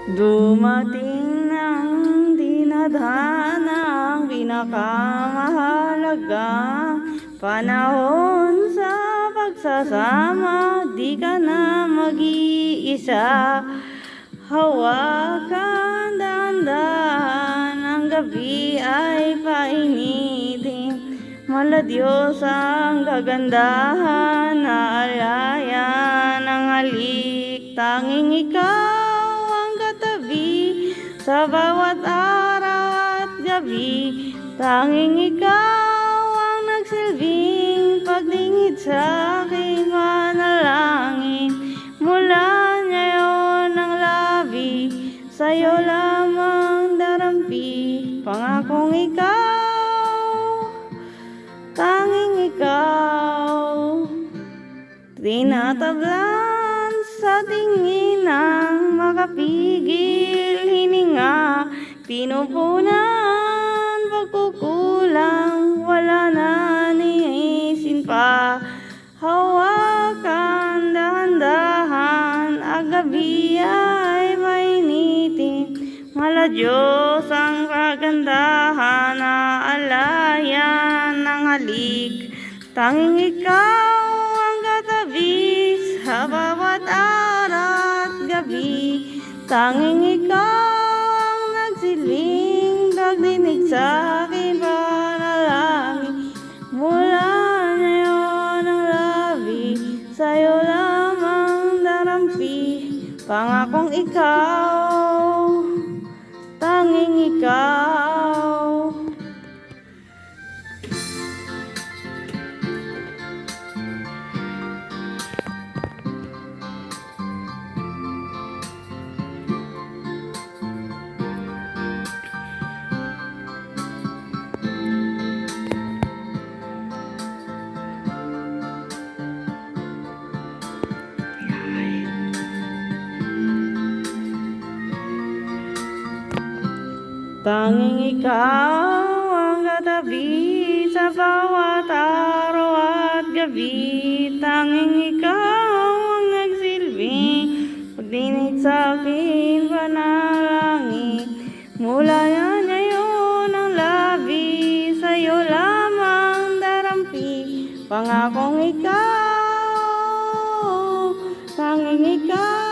Dumating ng dinadhanang pinakamahalaga panahon sa pagsasama, di ka na mag-iisa. Hawakan dahan-dahan, ang gabi ay painitin. Maladiyos ang kagandahan na alaya ng halik. Tanging ikaw ang katabi sa bawat araw at gabi. Tanging ikaw ang nagsilbing pagdingid sa aking manalangin. Mula ngayon ang labi, sa'yo lamang darampi. Pangakong ikaw, tanging ikaw, tinatablan sa tingin ng makapigil hininga. Pinupunan pagkukulang, wala na niisin pa. Hawakan dahan-dahan, ang gabi ay mainitin. Maladiyos ang kagandahan na alaya ng halik. Tanging ikaw ang katabi sa bawat araw at gabi. Tanging ikaw ang nagsilbing pagdinig sa aking panalangin. Mula ngayon ang labi, sa'yo lamang darampi. Pangakong ikaw, tanging ikaw. Tanging ikaw ang katabi sa bawat araw at gabi. Tanging ikaw ang nagsilbing pagdinig sa aking panalangin. Mula na ngayon ang labi, sa'yo lamang darampi. Pangakong ikaw, tanging ikaw.